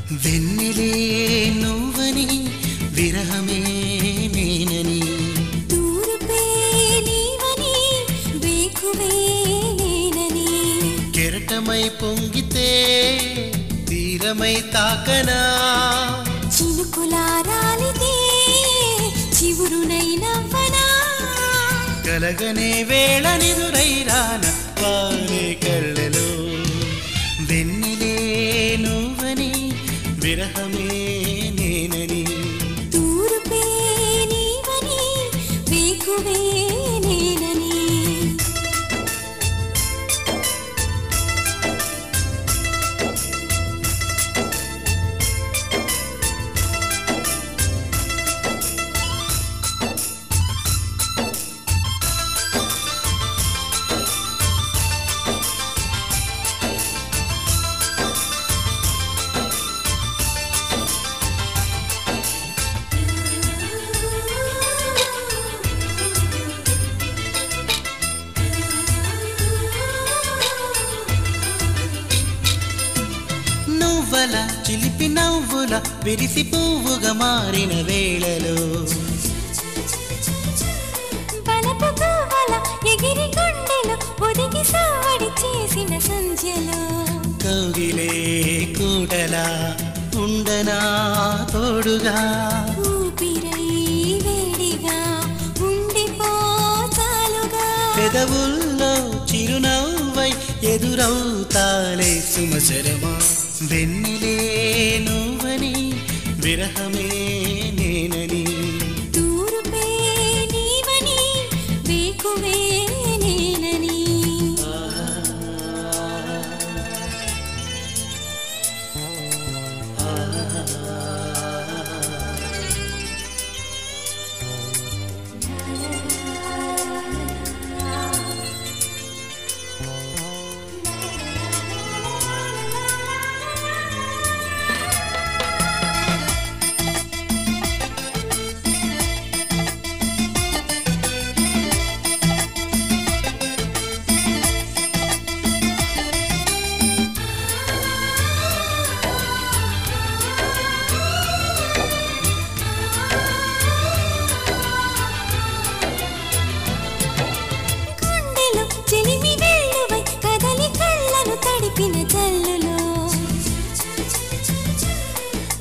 వెన్నెలే నువ్వని విరహమే నేనని దూరపే నీవని వేకువే నేనని కెరటమై పొంగితే తీరమై తాకనా చినుకులారాలితే చివురునై నవ్వనా కలగనే వేళ నిదురైరాన వానే కళ్ళలో వెన్నెలే నువ్వని విరహమే నేనని దూరపే నీవని వేకువే నేనని నువ్వల చిలిపి నవ్వుల విరిసి పువ్వుగా మారిన వేళలో బలపు పువ్వుల ఎగిరి గుండెలో ఒదిగి సావడి చేసిన సంధ్యలో కౌగిలే కూడలా ఉండనా తోడుగా ఊపిరై వేడిగా ఉండిపో చాలుగా పెదవుల్లో చిరునవ్వై ఎదురవుతాలే సుమసరమా వెన్నెలే నువ్వని విరహమే నేనని దూరపే నీవని వేకువే నేనని గుండెలో చెలిమి వెల్లువై కదలి కళ్ళను తడిపిన జల్లులో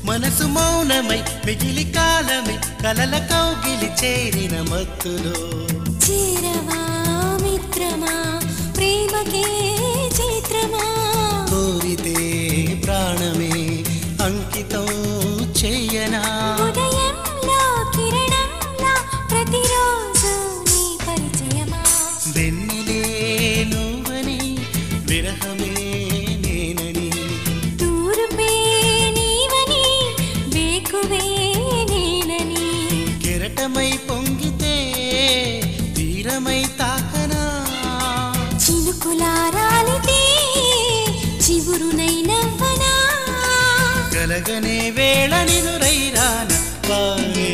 మనసు మౌనమై మిగిలి కాలమై కలల కౌగిలి చేరిన మత్తులో చేరవా మిత్రమా ప్రేమకే చిత్రమా కోరితే ప్రాణమే అంకితం చెయ్యనా ఉదయంలో కిరణంలా ప్రతిరోజు నీ పరిచయమా వెన్నెలే నువ్వని విరహమే నేనని దూరపే నీవని వేకువే నేనని కెరటమై పొంగితే తీరమై తాకనా చినుకులారాలితే చివురునై నవ్వనా కలగనే వేళ నిదురైరాన వానే